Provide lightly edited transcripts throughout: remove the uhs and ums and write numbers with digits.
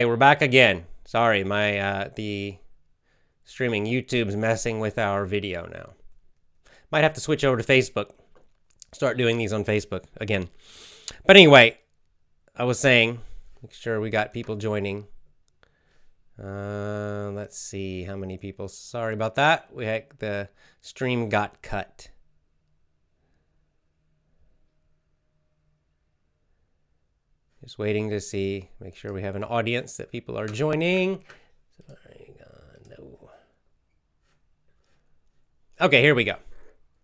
Hey, we're back again. Sorry, the streaming YouTube's messing with our video now. Might have to switch over to Facebook. Start doing these on Facebook again. But anyway, I was saying, make sure we got people joining. Let's see how many people. Sorry about that. The stream got cut. Just waiting to see, make sure we have an audience that people are joining. No. Okay, here we go.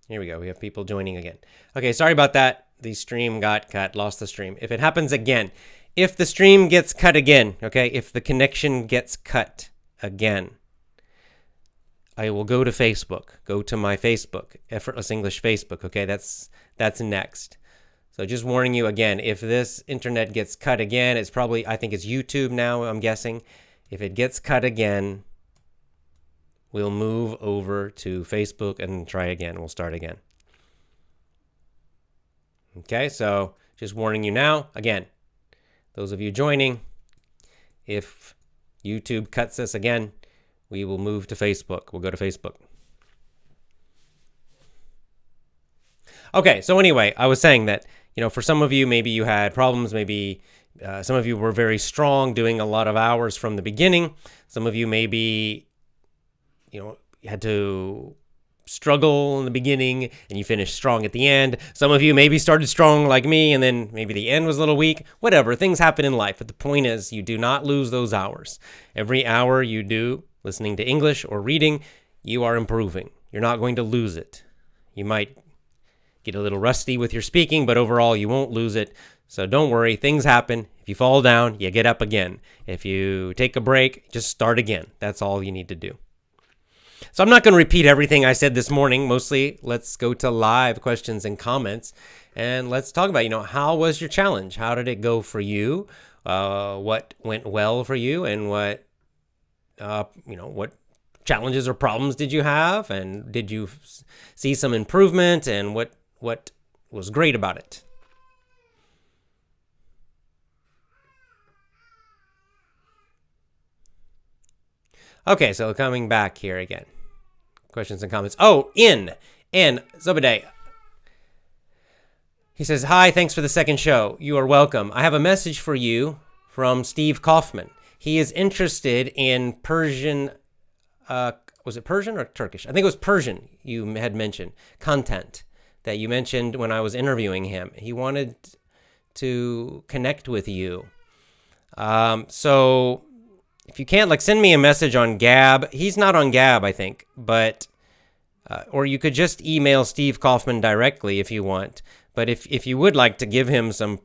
Here we go. We have people joining again. Okay, sorry about that. The stream got cut, lost the stream. If it happens again, if the stream gets cut again, okay, if the connection gets cut again, I will go to Facebook, go to my Facebook, Effortless English Facebook, okay, that's next. So just warning you again, if this internet gets cut again, it's probably, I think it's YouTube now, I'm guessing. If it gets cut again, we'll move over to Facebook and try again. We'll start again. Okay, so just warning you now, again, those of you joining, if YouTube cuts us again, we will move to Facebook. We'll go to Facebook. Okay, so anyway, I was saying that, for some of you, maybe you had problems. Maybe some of you were very strong, doing a lot of hours from the beginning. Some of you maybe, had to struggle in the beginning and you finished strong at the end. Some of you maybe started strong like me and then maybe the end was a little weak. Whatever, things happen in life. But the point is, you do not lose those hours. Every hour you do listening to English or reading, you are improving. You're not going to lose it. You might get a little rusty with your speaking, but overall you won't lose it. So don't worry, things happen. If you fall down, you get up again. If you take a break, just start again. That's all you need to do. So I'm not going to repeat everything I said this morning. Mostly, let's go to live questions and comments, and let's talk about, how was your challenge? How did it go for you? What went well for you, and what challenges or problems did you have? And did you see some improvement? And what was great about it? Okay, so coming back here again. Questions and comments. Oh, in Zobade. He says, hi, thanks for the second show. You are welcome. I have a message for you from Steve Kaufman. He is interested in Persian, was it Persian or Turkish? I think it was Persian you had mentioned, content that you mentioned when I was interviewing him. He wanted to connect with you. So if you can't, send me a message on Gab. He's not on Gab, I think, but or you could just email Steve Kaufman directly if you want. But if you would like to give him some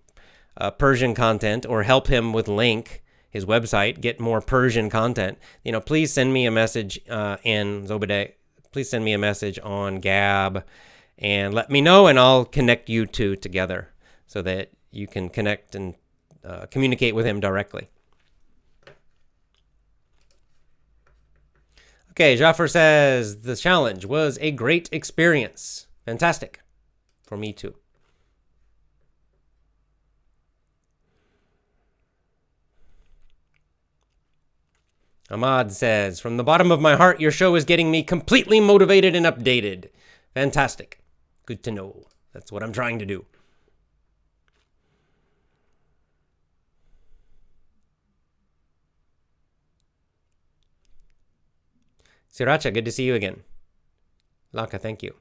Persian content or help him with Link, his website, get more Persian content, please send me a message in Zobade. Please send me a message on Gab and let me know, and I'll connect you two together so that you can connect and communicate with him directly. Okay, Jaffer says, the challenge was a great experience. Fantastic. For me too. Ahmad says, from the bottom of my heart, your show is getting me completely motivated and updated. Fantastic. Good to know. That's what I'm trying to do. Sriracha, good to see you again. Laka, thank you.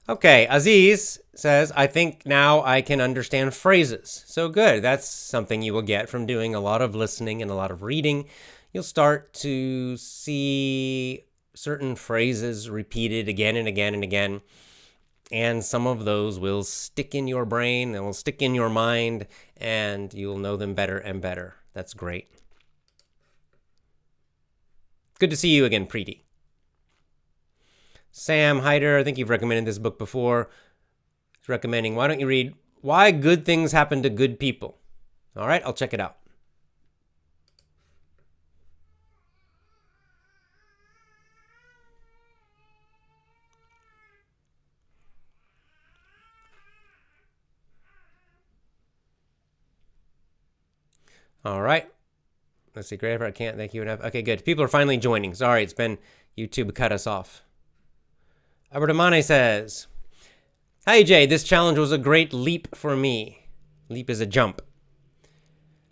Okay, Aziz says, I think now I can understand phrases. So good. That's something you will get from doing a lot of listening and a lot of reading. You'll start to see certain phrases repeated again and again and again. And some of those will stick in your brain and will stick in your mind, and you'll know them better and better. That's great. Good to see you again, Preeti. Sam Hyder, I think you've recommended this book before. He's recommending, why don't you read Why Good Things Happen to Good People? All right, I'll check it out. All right. Let's see. Great effort. I can't thank you enough. Okay, good. People are finally joining. Sorry, it's been YouTube cut us off. Aberdamane says, "Hi, Jay. This challenge was a great leap for me. Leap is a jump.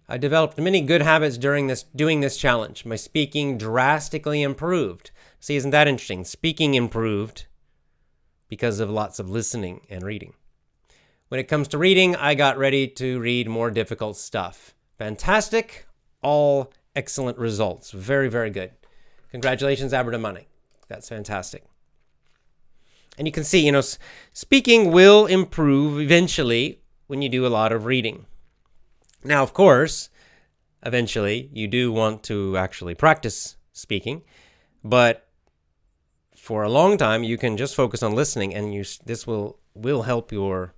I developed many good habits doing this challenge. My speaking drastically improved." See, isn't that interesting? Speaking improved because of lots of listening and reading. "When it comes to reading, I got ready to read more difficult stuff. Fantastic. All excellent results. Very, very good. Congratulations, Aberdamane. That's fantastic." And you can see, speaking will improve eventually when you do a lot of reading. Now, of course, eventually you do want to actually practice speaking, but for a long time you can just focus on listening, and this will help your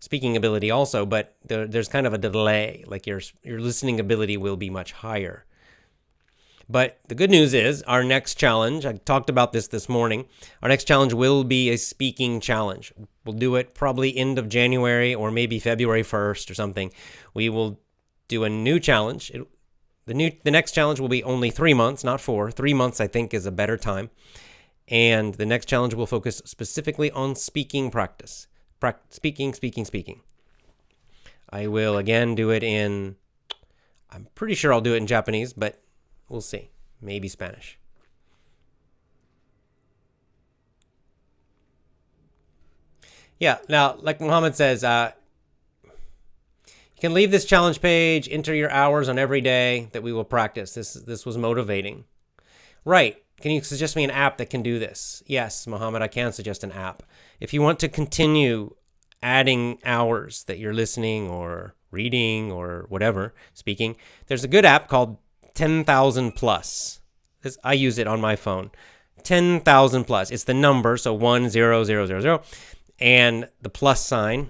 speaking ability also, but there's kind of a delay, like your listening ability will be much higher. But the good news is our next challenge, I talked about this morning, our next challenge will be a speaking challenge. We'll do it probably end of January or maybe February 1st or something. We will do a new challenge. The next challenge will be only 3 months, not 4. 3 months, I think, is a better time. And the next challenge will focus specifically on speaking practice. Speaking. I will again do it I'm pretty sure I'll do it in Japanese, but we'll see. Maybe Spanish. Yeah, now, like Muhammad says, you can leave this challenge page, enter your hours on every day that we will practice. This was motivating. Right. Can you suggest me an app that can do this? Yes, Muhammad, I can suggest an app. If you want to continue adding hours that you're listening or reading or whatever, speaking, there's a good app called 10,000 Plus. I use it on my phone. 10,000 Plus. It's the number, so 10000, and the plus sign.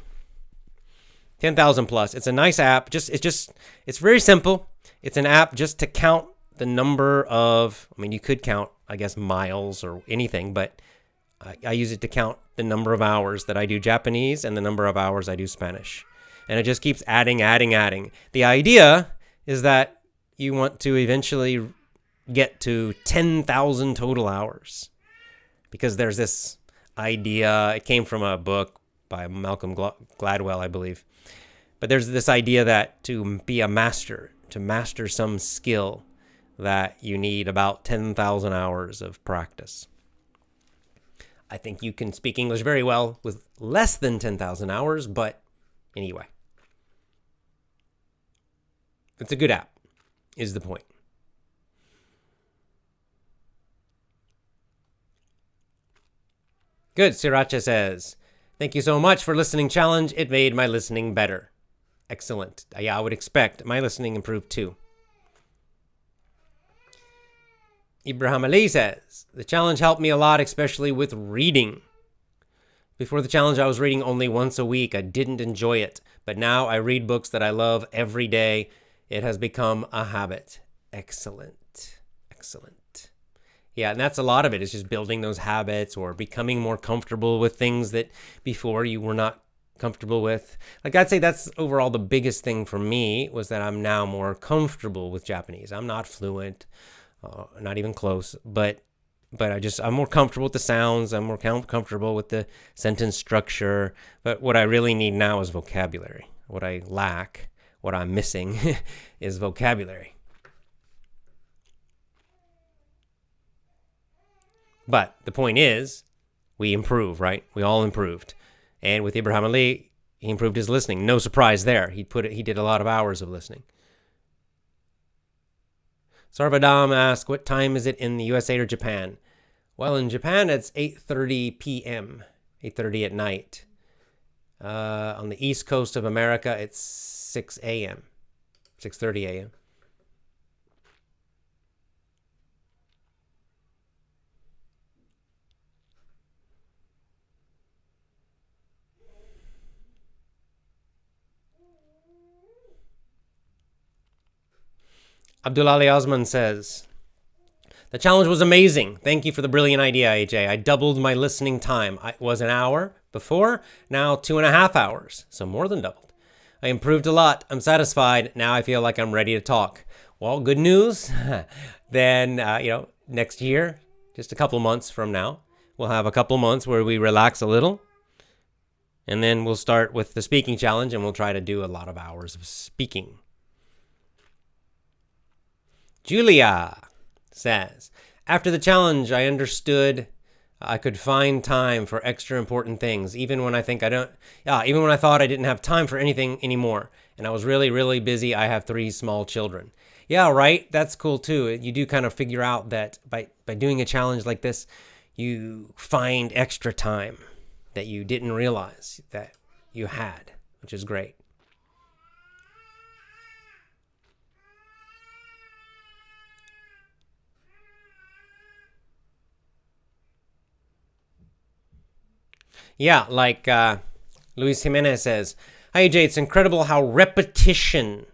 10,000 Plus. It's a nice app. It's very simple. It's an app just to count the number of, you could count, I guess, miles or anything, but I use it to count the number of hours that I do Japanese and the number of hours I do Spanish. And it just keeps adding. The idea is that you want to eventually get to 10,000 total hours, because there's this idea, it came from a book by Malcolm Gladwell, I believe, but there's this idea that to be a master, to master some skill, that you need about 10,000 hours of practice. I think you can speak English very well with less than 10,000 hours, but anyway. It's a good app, is the point. Good, Sriracha says, "Thank you so much for listening challenge. It made my listening better." Excellent. Yeah, I would expect my listening improved too. Ibrahim Ali says, "The challenge helped me a lot, especially with reading. Before the challenge, I was reading only once a week. I didn't enjoy it, but now I read books that I love every day. It has become a habit." Excellent. Yeah, and that's a lot of it, is just building those habits or becoming more comfortable with things that before you were not comfortable with. Like, I'd say that's overall the biggest thing for me, was that I'm now more comfortable with Japanese. I'm not fluent. Not even close, but I'm more comfortable with the sounds. I'm more comfortable with the sentence structure. But what I really need now is vocabulary. What I lack, what I'm missing, is vocabulary. But the point is, we improve, right? We all improved. And with Ibrahim Ali, he improved his listening. No surprise there. He did a lot of hours of listening. Sarvadam asks, "What time is it in the USA or Japan?" Well, in Japan, it's 8:30 p.m., 8:30 at night. On the East Coast of America, it's 6 a.m., 6:30 a.m. Abdul Ali Osman says, "The challenge was amazing. Thank you for the brilliant idea, AJ. I doubled my listening time. It was an hour before, now 2.5 hours, so more than doubled. I improved a lot. I'm satisfied. Now I feel like I'm ready to talk. Well, good news. Then, next year, just a couple months from now, we'll have a couple months where we relax a little. And then we'll start with the speaking challenge, and we'll try to do a lot of hours of speaking. Julia says, after the challenge, I understood I could find time for extra important things, even when I thought I didn't have time for anything anymore. And I was really, really busy. I have 3 small children. Yeah, right. That's cool too. You do kind of figure out that by doing a challenge like this, you find extra time that you didn't realize that you had, which is great. Yeah, like Luis Jimenez says, hi AJ, it's incredible how repetition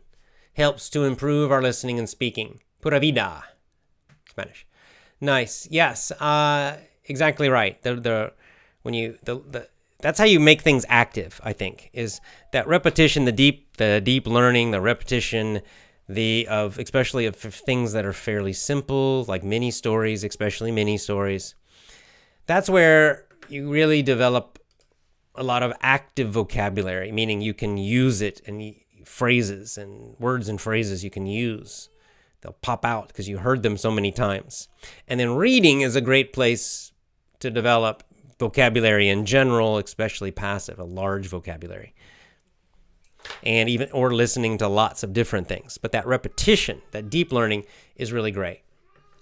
helps to improve our listening and speaking. Pura vida. Spanish. Nice. Yes, exactly right. That's how you make things active, I think, is that repetition, the deep learning, the repetition, especially of things that are fairly simple, like mini stories, especially mini stories. That's where you really develop a lot of active vocabulary, meaning you can use it, and phrases and words and phrases you can use. They'll pop out because you heard them so many times. And then reading is a great place to develop vocabulary in general, especially passive, a large vocabulary. Or listening to lots of different things. But that repetition, that deep learning is really great.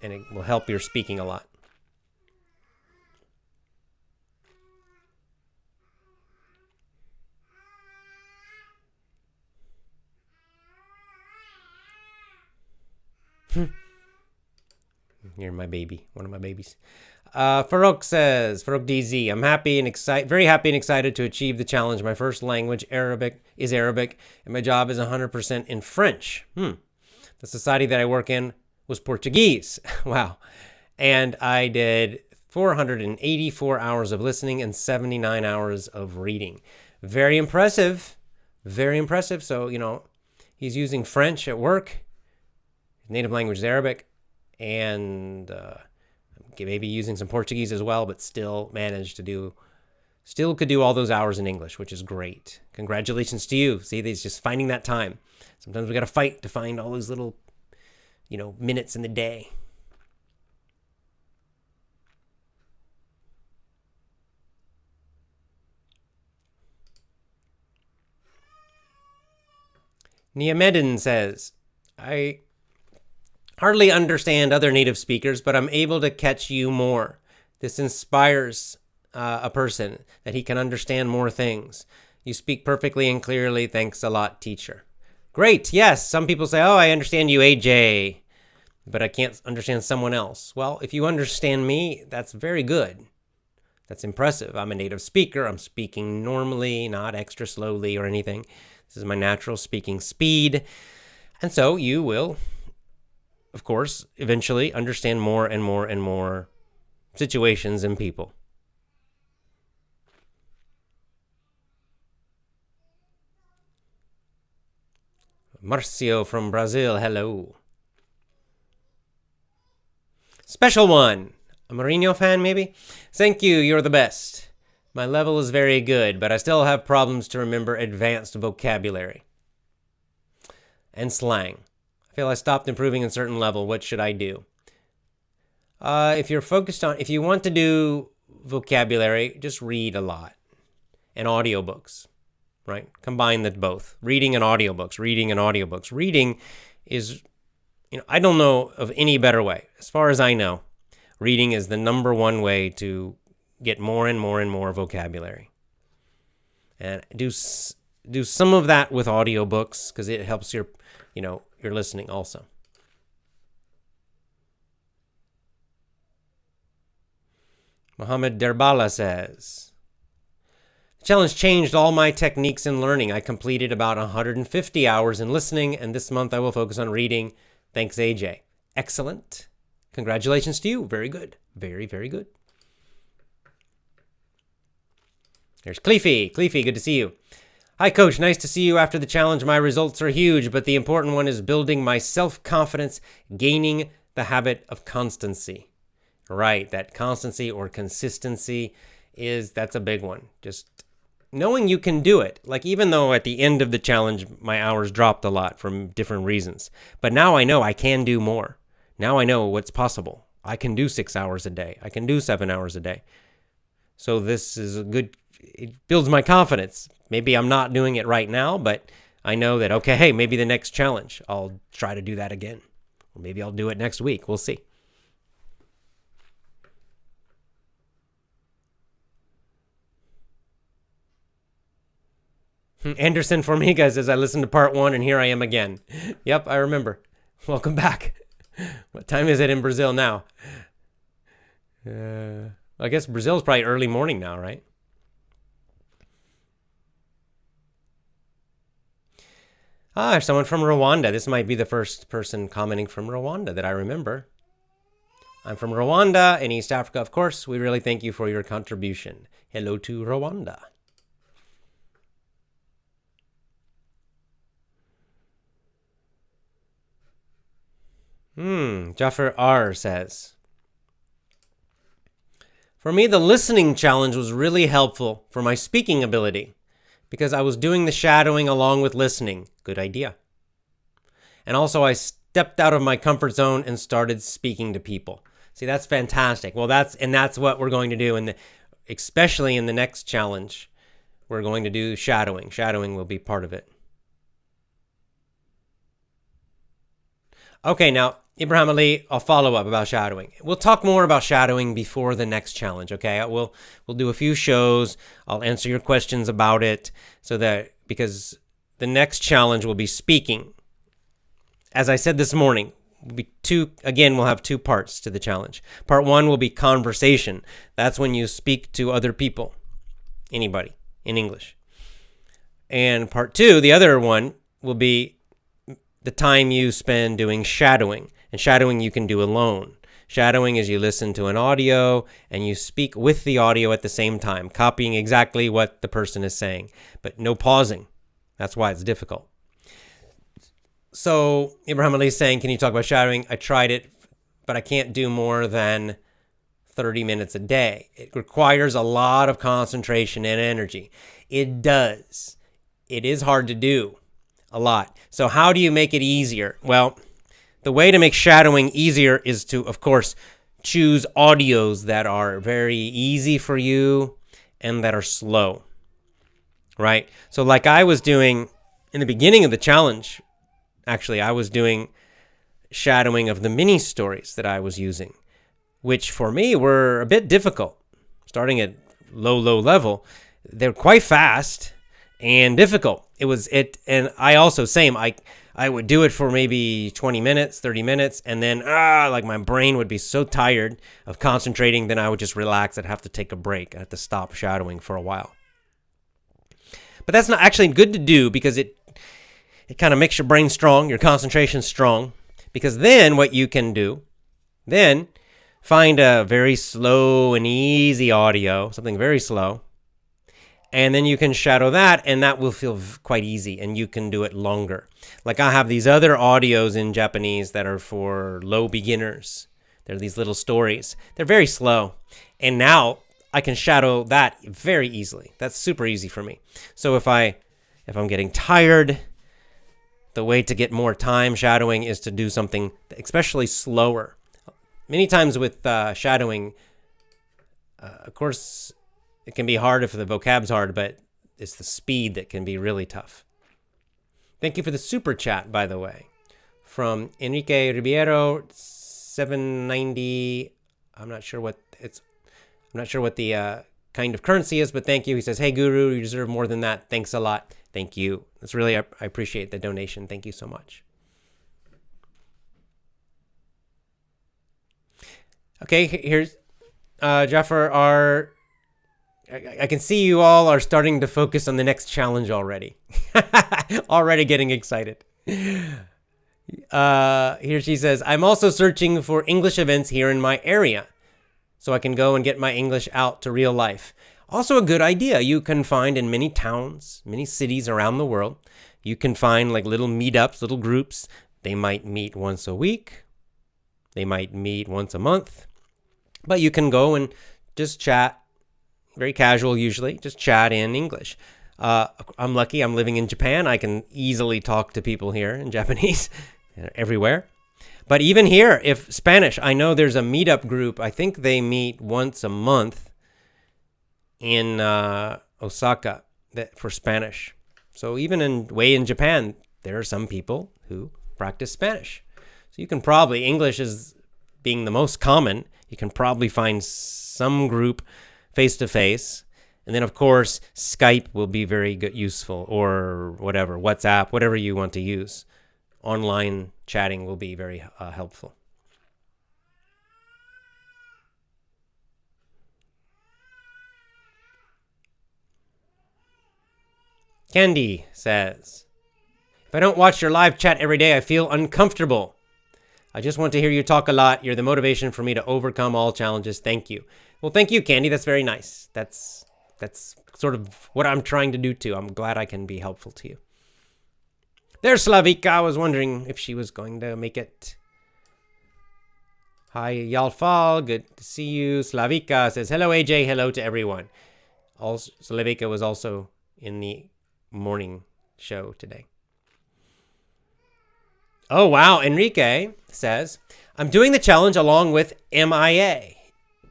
And it will help your speaking a lot. You're my baby, one of my babies. Farouk says, Farouk DZ, I'm very happy and excited to achieve the challenge. My first language is Arabic, and my job is 100% in French. The society that I work in was Portuguese. Wow. And I did 484 hours of listening and 79 hours of reading. Very impressive. Very impressive. So, he's using French at work. His native language is Arabic. And maybe using some Portuguese as well, but still could do all those hours in English, which is great. Congratulations to you. See, he's just finding that time. Sometimes we got to fight to find all those little, minutes in the day. Niamedin says, I hardly understand other native speakers, but I'm able to catch you more. This inspires a person that he can understand more things. You speak perfectly and clearly. Thanks a lot, teacher. Great. Yes. Some people say, I understand you, AJ, but I can't understand someone else. Well, if you understand me, that's very good. That's impressive. I'm a native speaker. I'm speaking normally, not extra slowly or anything. This is my natural speaking speed. And so you will, of course, eventually understand more and more and more situations and people. Marcio from Brazil, hello. Special one, a Mourinho fan maybe? Thank you, you're the best. My level is very good, but I still have problems to remember advanced vocabulary and slang. I feel I stopped improving in a certain level. What should I do? If you want to do vocabulary, just read a lot. And audiobooks, right? Combine the both. Reading and audiobooks. Reading is, I don't know of any better way. As far as I know, reading is the number one way to get more and more and more vocabulary. And do some of that with audiobooks because it helps your listening also. Mohammed Derbala says, the challenge changed all my techniques in learning. I completed about 150 hours in listening, and this month I will focus on reading. Thanks, AJ. Excellent. Congratulations to you. Very good. Very, very good. There's Cleefy. Cleefy, good to see you. Hi, Coach. Nice to see you after the challenge. My results are huge, but the important one is building my self-confidence, gaining the habit of constancy. Right, that constancy or consistency that's a big one. Just knowing you can do it. Like, even though at the end of the challenge, my hours dropped a lot from different reasons, but now I know I can do more. Now I know what's possible. I can do 6 hours a day. I can do 7 hours a day. So this is it builds my confidence. Maybe I'm not doing it right now, but I know that, okay, hey, maybe the next challenge, I'll try to do that again. Or maybe I'll do it next week. We'll see. Anderson Formiga says, I listened to part 1 and here I am again. Yep, I remember. Welcome back. What time is it in Brazil now? I guess Brazil's probably early morning now, right? There's someone from Rwanda. This might be the first person commenting from Rwanda that I remember. I'm from Rwanda in East Africa, of course. We really thank you for your contribution. Hello to Rwanda. Jaffer R says, for me, the listening challenge was really helpful for my speaking ability because I was doing the shadowing along with listening. Good idea. And also I stepped out of my comfort zone and started speaking to people. See, that's fantastic. Well, that's what we're going to do, especially in the next challenge. We're going to do shadowing. Shadowing will be part of it. Okay, now, Ibrahim Ali, I'll follow up about shadowing. We'll talk more about shadowing before the next challenge, okay? We'll do a few shows. I'll answer your questions about it because the next challenge will be speaking. As I said this morning, we'll have 2 parts to the challenge. Part 1 will be conversation. That's when you speak to other people, anybody, in English. And part 2, the other one, will be the time you spend doing shadowing. And shadowing you can do alone. Shadowing is you listen to an audio and you speak with the audio at the same time, copying exactly what the person is saying, but no pausing. That's why it's difficult. So Ibrahim Ali is saying, can you talk about shadowing? I tried it, but I can't do more than 30 minutes a day. It requires a lot of concentration and energy. It does. It is hard to do. A lot. So how do you make it easier? Well, the way to make shadowing easier is to, of course, choose audios that are very easy for you and that are slow, right? So like I was doing in the beginning of the challenge, actually, I was doing shadowing of the mini stories that I was using, which for me were a bit difficult. Starting at low level, they're quite fast and difficult. And I also, I would do it for maybe 20 minutes, 30 minutes, and then, like my brain would be so tired of concentrating, then I would just relax. I'd have to take a break. I'd have to stop shadowing for a while. But that's not actually good to do because it kind of makes your brain strong, your concentration strong, because then what you can do, then find a very slow and easy audio, something very slow, and then you can shadow that, and that will feel quite easy, and you can do it longer. Like I have these other audios in Japanese that are for low beginners. They're these little stories. They're very slow. And now I can shadow that very easily. That's super easy for me. So if I'm getting tired, the way to get more time shadowing is to do something especially slower. Many times with shadowing, of course, it can be hard if the vocab's hard, but it's the speed that can be really tough. Thank you for the super chat, by the way, from Enrique Ribeiro 790. I'm not sure what the kind of currency is, but thank you. He says, "Hey Guru, you deserve more than that. Thanks a lot." Thank you. That's really, I appreciate the donation. Thank you so much. Okay, here's Jaffer. I can see you all are starting to focus on the next challenge already. Already getting excited. Here she says, I'm also searching for English events here in my area so I can go and get my English out to real life. Also a good idea. You can find in many towns, many cities around the world, you can find like little meetups, little groups. They might meet once a week. They might meet once a month. But you can go and just chat, very casual usually, just chat in English. I'm lucky, I'm living in Japan. I can easily talk to people here in Japanese everywhere. But even here, if Spanish, I know there's a meetup group. I think they meet once a month in Osaka for Spanish. So even way in Japan, there are some people who practice Spanish. So you can probably, English is being the most common, you can probably find some group face-to-face. And then, of course, Skype will be very good, useful, or whatever, WhatsApp, whatever you want to use. Online chatting will be very helpful. Candy says, if I don't watch your live chat every day, I feel uncomfortable. I just want to hear you talk a lot. You're the motivation for me to overcome all challenges. Thank you. Well, thank you, Candy. That's very nice. That's sort of what I'm trying to do too. I'm glad I can be helpful to you. There's Slavika. I was wondering if she was going to make it. Hi, Yalfal. Good to see you. Slavika says, hello, AJ. Hello to everyone. Also, Slavika was also in the morning show today. Oh, wow. Enrique says, I'm doing the challenge along with MIA.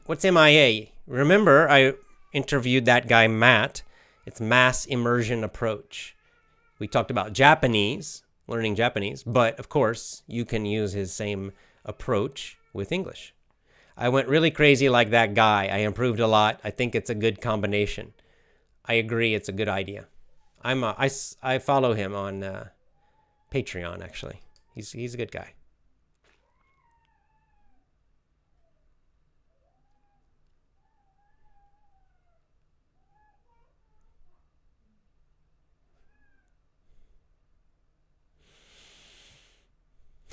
What's MIA? Remember, I interviewed that guy, Matt. It's Mass Immersion Approach. We talked about Japanese, learning Japanese, but of course, you can use his same approach with English. I went really crazy like that guy. I improved a lot. I think it's a good combination. I agree, it's a good idea. I follow him on Patreon, actually. He's a good guy.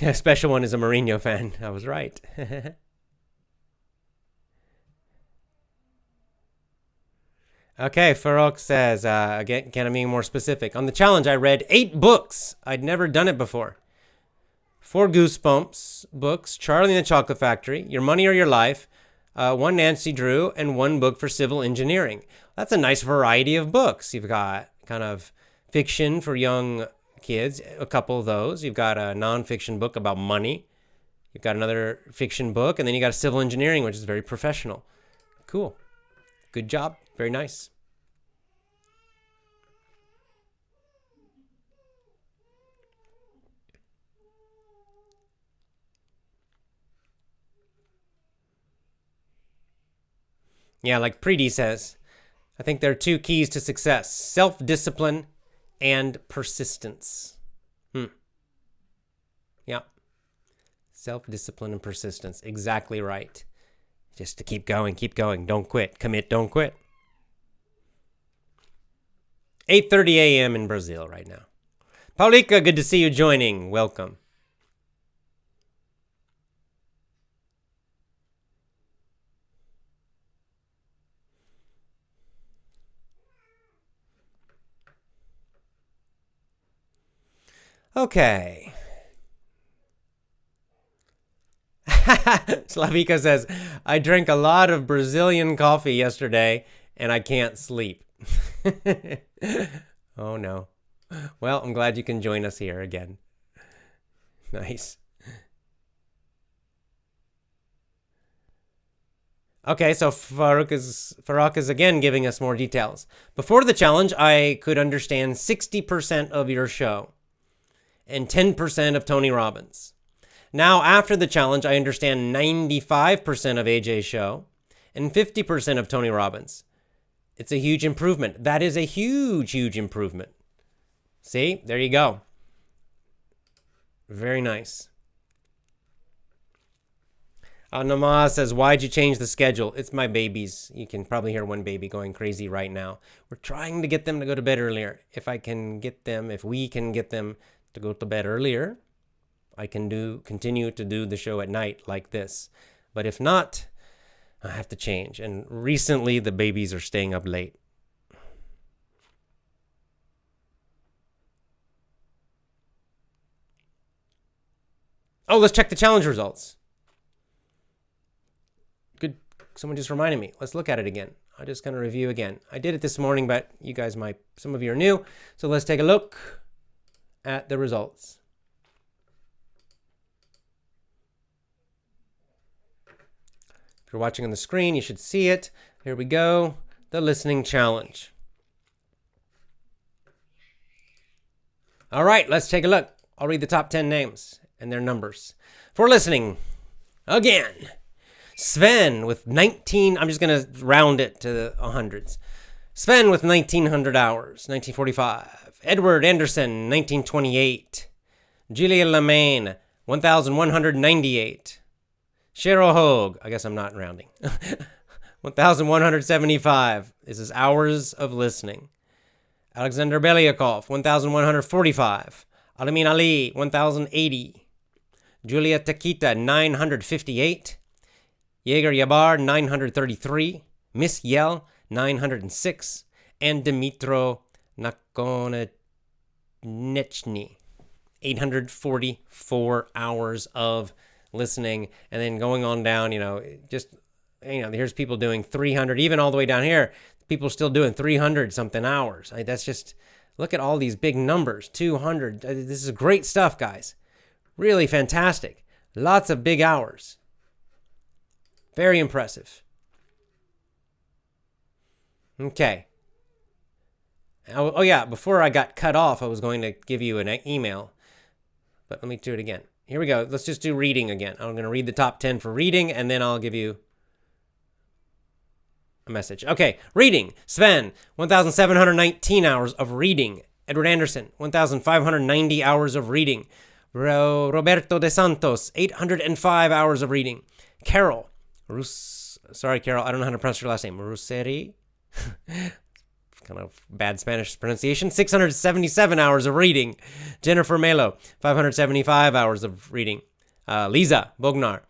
A special one is a Mourinho fan. I was right. Okay, Farouk says, again, can I be more specific? On the challenge, I read 8 books. I'd never done it before. 4 Goosebumps books, Charlie and the Chocolate Factory, Your Money or Your Life, 1 Nancy Drew, and 1 book for civil engineering. That's a nice variety of books. You've got kind of fiction for young kids, a couple of those. You've got a nonfiction book about money. You've got another fiction book, and then you got a civil engineering, which is very professional. Cool. Good job. Very nice. Yeah, like Preeti says, I think there are 2 keys to success: self-discipline and persistence. Yeah. Self-discipline and persistence. Exactly right. Just to keep going. Don't quit. Commit, don't quit. 8:30 a.m. in Brazil right now. Paulika, good to see you joining. Welcome. Okay. Slavika says, I drank a lot of Brazilian coffee yesterday and I can't sleep. Oh no. Well, I'm glad you can join us here again. Nice. Okay, so Farouk is again giving us more details. Before the challenge, I could understand 60% of your show and 10% of Tony Robbins. Now, after the challenge, I understand 95% of AJ's show and 50% of Tony Robbins. It's a huge improvement. That is a huge, huge improvement. See, there you go. Very nice. Nama says, why'd you change the schedule? It's my babies. You can probably hear one baby going crazy right now. We're trying to get them to go to bed earlier. If we can get them to go to bed earlier, I can continue to do the show at night like this. But if not, I have to change. And recently, the babies are staying up late. Oh, let's check the challenge results. Good. Someone just reminded me. Let's look at it again. I'm just going to review again. I did it this morning, but you guys some of you are new. So let's take a look at the results. If you're watching on the screen, you should see it. Here we go. The listening challenge. All right, let's take a look. I'll read the top 10 names and their numbers. For listening, again, Sven with 19, I'm just going to round it to the hundreds. Sven with 1,900 hours, 1945. Edward Anderson, 1928. Julia Lemaine, 1,198. Cheryl Hogue, I guess I'm not rounding. 1,175. This is hours of listening. Alexander Belyakov, 1,145. Alamin Ali, 1,080. Julia Takita, 958. Yeager Yabar, 933. Miss Yell, 906. And Dimitro Nakonechny, 844 hours of listening. And then going on down, here's people doing 300, even all the way down here, people still doing 300 something hours. That's just, look at all these big numbers, 200. This is great stuff, guys. Really fantastic. Lots of big hours. Very impressive. Okay. Oh yeah, before I got cut off, I was going to give you an email, but let me do it again. Here we go. Let's just do reading again. I'm going to read the top 10 for reading, and then I'll give you a message. Okay, reading. Sven, 1,719 hours of reading. Edward Anderson, 1,590 hours of reading. Roberto de Santos, 805 hours of reading. Carol, sorry, Carol, I don't know how to pronounce your last name. Ruseri? Kind of bad Spanish pronunciation. 677 hours of reading. Jennifer Melo, 575 hours of reading. Lisa Bognar,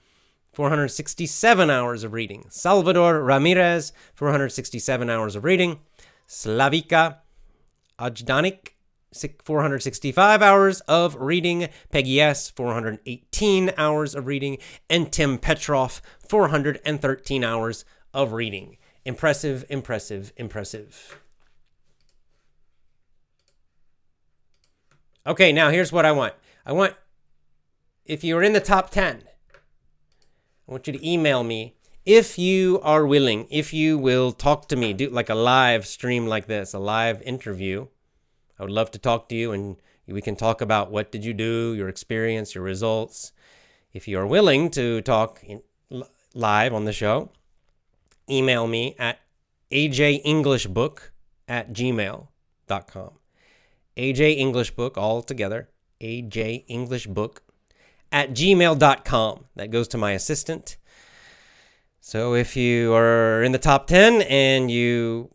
467 hours of reading. Salvador Ramirez, 467 hours of reading. Slavika Ajdanik, 465 hours of reading. Peggy S, 418 hours of reading. And Tim Petrov, 413 hours of reading. Impressive, impressive, impressive. Okay, now here's what I want. If you're in the top 10, I want you to email me if you are willing, if you will talk to me, do like a live stream like this, a live interview. I would love to talk to you, and we can talk about what did you do, your experience, your results. If you are willing to talk live on the show, email me at ajenglishbook@gmail.com. AJEnglishbook, all together, AJEnglishbook@gmail.com. That goes to my assistant. So if you are in the top 10 and you're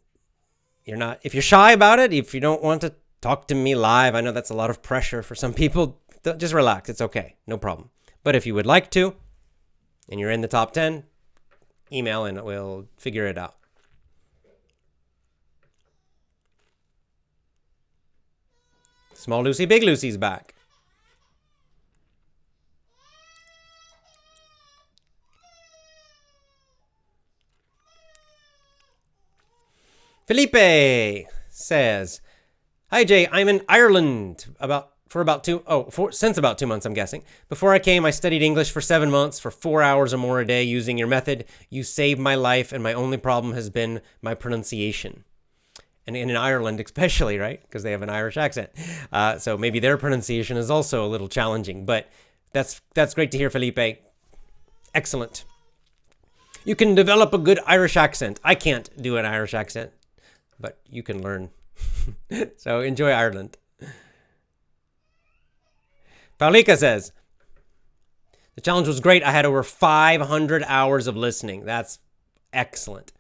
not, if you're shy about it, if you don't want to talk to me live, I know that's a lot of pressure for some people, just relax. It's okay. No problem. But if you would like to, and you're in the top 10, email and we'll figure it out. Small Lucy, Big Lucy's back. Felipe says, "Hi Jay, I'm in Ireland since about 2 months, I'm guessing. Before I came, I studied English for 7 months for 4 hours or more a day using your method. You saved my life, and my only problem has been my pronunciation." And in Ireland especially, right? Because they have an Irish accent. So maybe their pronunciation is also a little challenging. But that's great to hear, Felipe. Excellent. You can develop a good Irish accent. I can't do an Irish accent, but you can learn. So enjoy Ireland. Paulika says, "The challenge was great. I had over 500 hours of listening. That's excellent.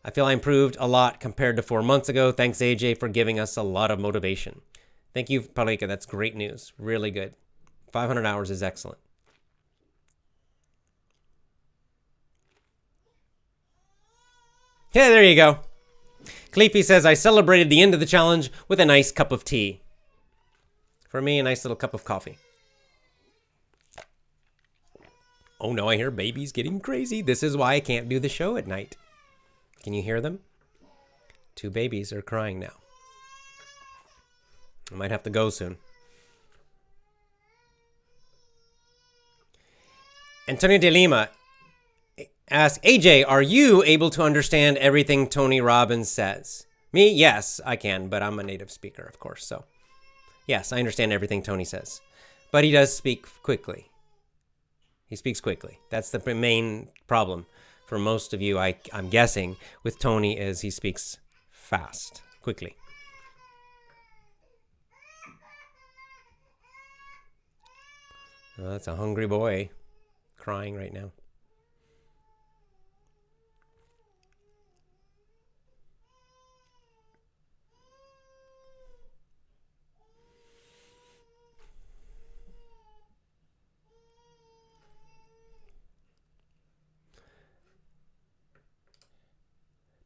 I feel I improved a lot compared to 4 months ago. Thanks, AJ, for giving us a lot of motivation." Thank you, Paulika. That's great news. Really good. 500 hours is excellent. Yeah, there you go. Khalifi says, I celebrated the end of the challenge with a nice cup of tea. For me, a nice little cup of coffee. Oh no, I hear babies getting crazy. This is why I can't do the show at night. Can you hear them? 2 babies are crying now. I might have to go soon. Antonio de Lima asks, AJ, are you able to understand everything Tony Robbins says? Me? Yes, I can, but I'm a native speaker, of course. So, yes, I understand everything Tony says. But he does speak quickly. He speaks quickly. That's the main problem for most of you, I'm guessing, with Tony is he speaks fast, quickly. Oh, that's a hungry boy crying right now.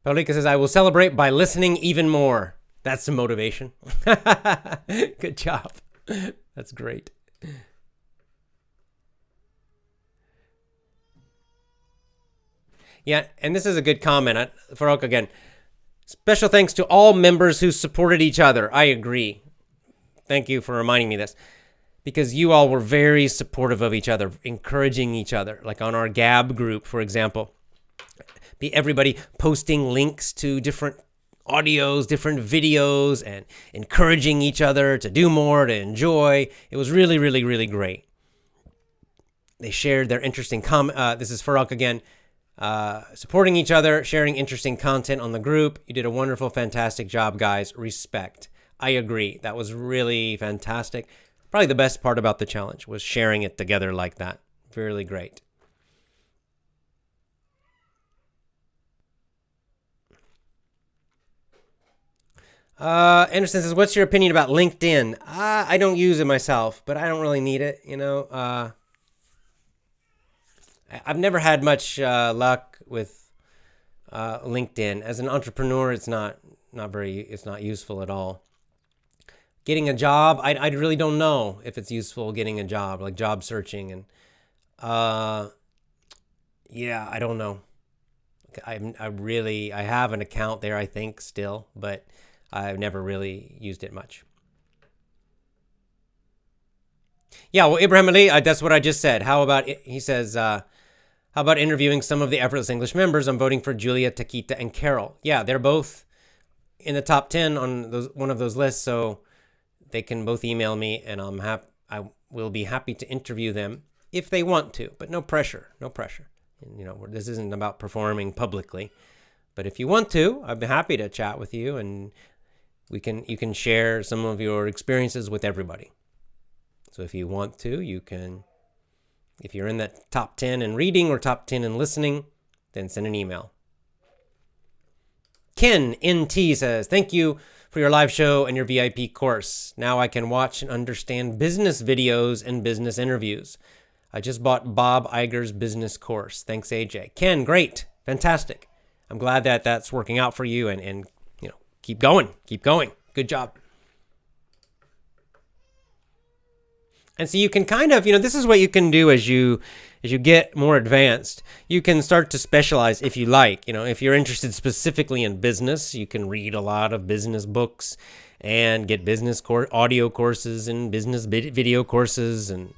Paulika says, I will celebrate by listening even more. That's the motivation. Good job. That's great. Yeah, and this is a good comment. Farouk again. Special thanks to all members who supported each other. I agree. Thank you for reminding me this. Because you all were very supportive of each other, encouraging each other. Like on our Gab group, for example. Everybody posting links to different audios, different videos, and encouraging each other to do more, to enjoy. It was really, really, really great. They shared their interesting this is Farouk again. Supporting each other, sharing interesting content on the group. You did a wonderful, fantastic job, guys. Respect. I agree. That was really fantastic. Probably the best part about the challenge was sharing it together like that. Really great. Anderson says, what's your opinion about LinkedIn? I don't use it myself, but I don't really need it, you know. I've never had much luck with LinkedIn. As an entrepreneur, it's not useful at all. Getting a job, I really don't know if it's useful getting a job, like job searching. And yeah, I don't know. I have an account there, I think, still, but I've never really used it much. Yeah, well, Ibrahim Ali, that's what I just said. How about, he says, how about interviewing some of the Effortless English members? I'm voting for Julia, Taquita, and Carol. Yeah, they're both in the top 10 on one of those lists, so they can both email me, and I will be happy to interview them if they want to, but no pressure, no pressure. And, you know, this isn't about performing publicly, but if you want to, I'd be happy to chat with you, and you can share some of your experiences with everybody. So if you want to, you can. If you're in that top 10 in reading or top 10 in listening, then send an email. Ken NT says, thank you for your live show and your VIP course. Now I can watch and understand business videos and business interviews. I just bought Bob Iger's business course. Thanks, AJ. Ken, great. Fantastic. I'm glad that that's working out for you, and you know, keep going. Keep going. Good job. And so you can kind of, you know, this is what you can do as you get more advanced. You can start to specialize if you like. You know, if you're interested specifically in business, you can read a lot of business books and get business audio courses and business video courses, and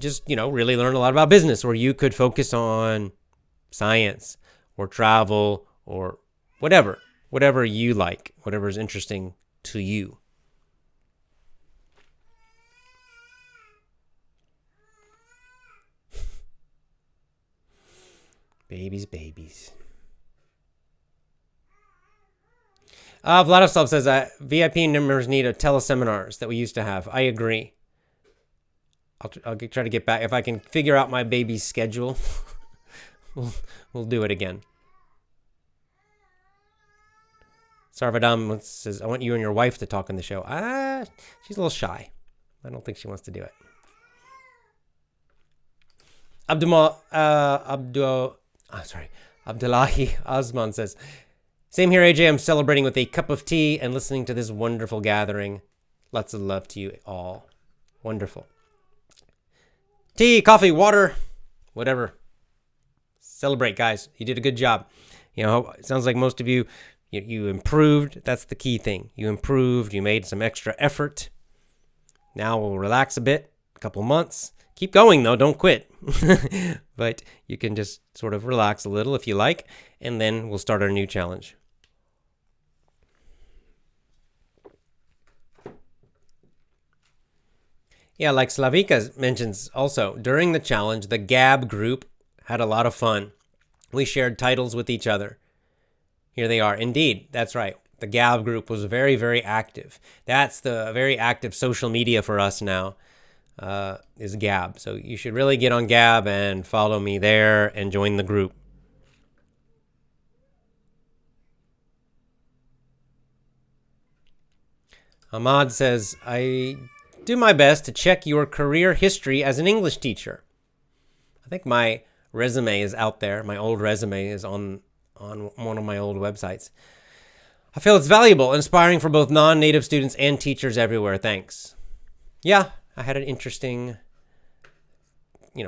just, you know, really learn a lot about business. Or you could focus on science or travel or whatever you like, whatever is interesting to you. Babies. Vladislav says that VIP members need a teleseminars that we used to have. I agree. I'll try to get back. If I can figure out my baby's schedule, we'll do it again. Sarvadam says, I want you and your wife to talk on the show. She's a little shy. I don't think she wants to do it. Abdullahi Osman says, same here, AJ. I'm celebrating with a cup of tea and listening to this wonderful gathering. Lots of love to you all. Wonderful. Tea, coffee, water, whatever. Celebrate, guys. You did a good job. It sounds like most of you improved. That's the key thing. You improved. You made some extra effort. Now we'll relax a bit, a couple months. Keep going, though. Don't quit. But you can just sort of relax a little if you like, and then we'll start our new challenge. Yeah, like Slavika mentions also, during the challenge, the Gab group had a lot of fun. We shared titles with each other. Here they are. Indeed, that's right. The Gab group was very, very active. That's the very active social media for us now, is Gab. So you should really get on Gab and follow me there and join the group. Ahmad says, I do my best to check your career history as an English teacher. I think my resume is out there. My old resume is on one of my old websites. I feel it's valuable, inspiring for both non-native students and teachers everywhere. Thanks. Yeah, I had an interesting,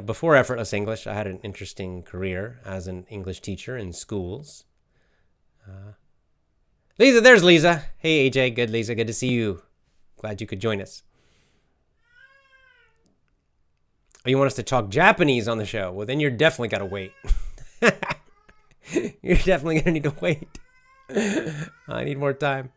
before Effortless English, I had an interesting career as an English teacher in schools. Lisa, there's Lisa. Hey, AJ. Good, Lisa. Good to see you. Glad you could join us. Oh, you want us to talk Japanese on the show? Well, then you're definitely got to wait. You're definitely going to need to wait. I need more time.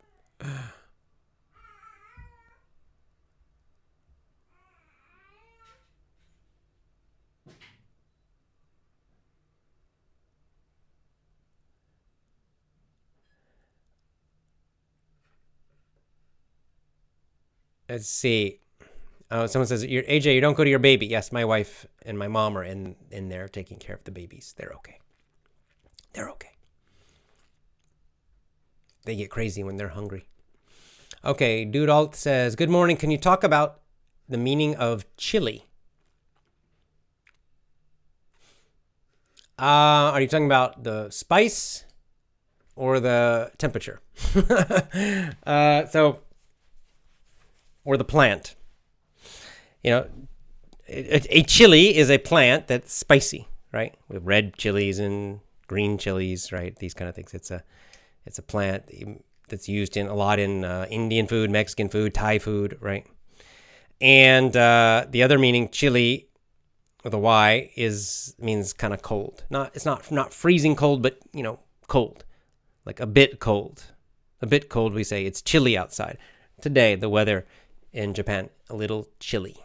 Let's see. Someone says, AJ, you don't go to your baby. Yes, my wife and my mom are in there taking care of the babies. They're okay. They're okay. They get crazy when they're hungry. Okay, Dude Alt says, good morning. Can you talk about the meaning of chili? Are you talking about the spice or the temperature? Or the plant. A chili is a plant that's spicy, right? With red chilies and green chilies, right? These kind of things. It's a plant that's used a lot in Indian food, Mexican food, Thai food, right? And the other meaning, chili, with a Y, means kind of cold. It's not freezing cold, but cold, like a bit cold. A bit cold, we say it's chilly outside. Today, the weather in Japan, a little chilly.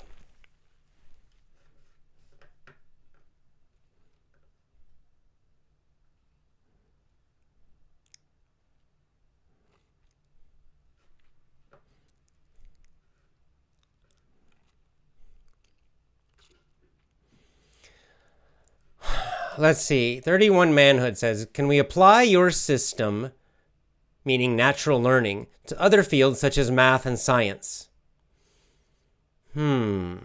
Let's see. 31 Manhood says, can we apply your system, meaning natural learning, to other fields such as math and science? I'd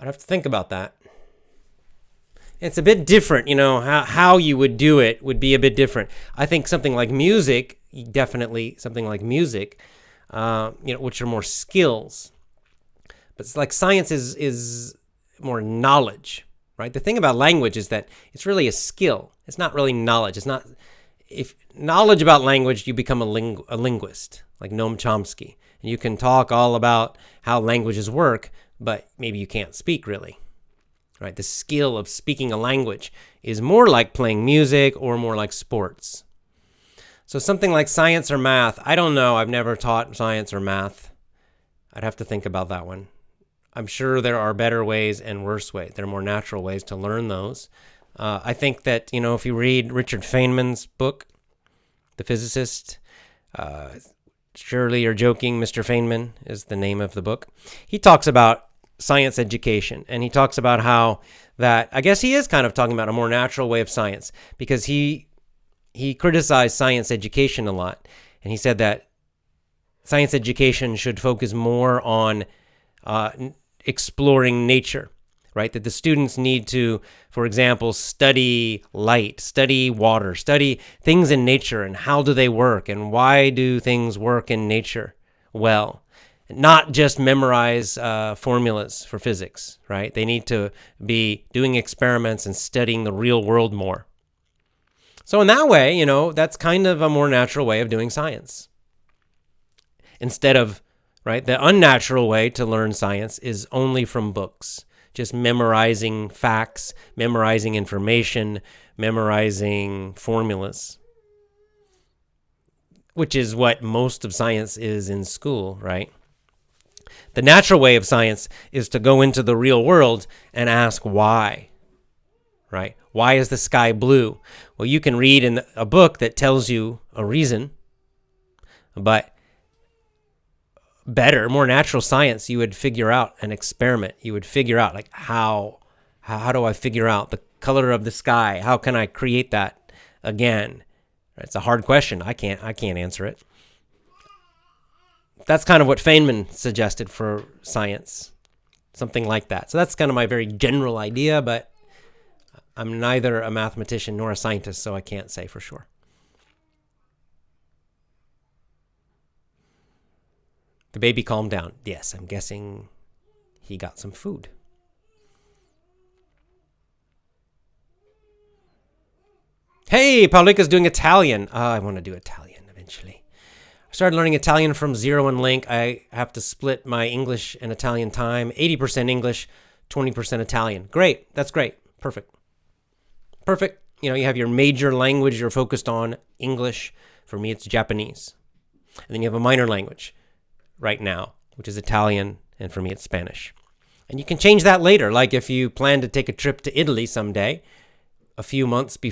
have to think about that. It's a bit different, how you would do it would be a bit different. I think something like music, definitely something like music, which are more skills. But it's like science is more knowledge, right? The thing about language is that it's really a skill. It's not really knowledge. If knowledge about language, you become a linguist, like Noam Chomsky. And you can talk all about how languages work, but maybe you can't speak really, right? The skill of speaking a language is more like playing music or more like sports. So something like science or math, I don't know. I've never taught science or math. I'd have to think about that one. I'm sure there are better ways and worse ways. There are more natural ways to learn those. I think that, if you read Richard Feynman's book, The Physicist, Surely You're Joking, Mr. Feynman is the name of the book. He talks about science education, and he talks about how that, I guess he is kind of talking about a more natural way of science, because he criticized science education a lot, and he said that science education should focus more on exploring nature, right? That the students need to, for example, study light, study water, study things in nature and how do they work and why do things work in nature well. Not just memorize formulas for physics, right? They need to be doing experiments and studying the real world more. So in that way, that's kind of a more natural way of doing science. Instead of, right, the unnatural way to learn science is only from books, just memorizing facts, memorizing information, memorizing formulas, which is what most of science is in school, right? The natural way of science is to go into the real world and ask why, right? Why is the sky blue? Well, you can read in a book that tells you a reason, but better, more natural science, you would figure out an experiment. You would figure out, like, how do I figure out the color of the sky? How can I create that again? It's a hard question. I can't answer it. That's kind of what Feynman suggested for science, something like that. So that's kind of my very general idea, but I'm neither a mathematician nor a scientist, so I can't say for sure. The baby calmed down. Yes, I'm guessing he got some food. Hey, Paulika's doing Italian. I want to do Italian eventually. I started learning Italian from Zero and Link. I have to split my English and Italian time. 80% English, 20% Italian. Great. That's great. Perfect. Perfect. You have your major language you're focused on, English. For me, it's Japanese. And then you have a minor language right now, which is Italian. And for me, it's Spanish. And you can change that later. Like if you plan to take a trip to Italy someday, a few months before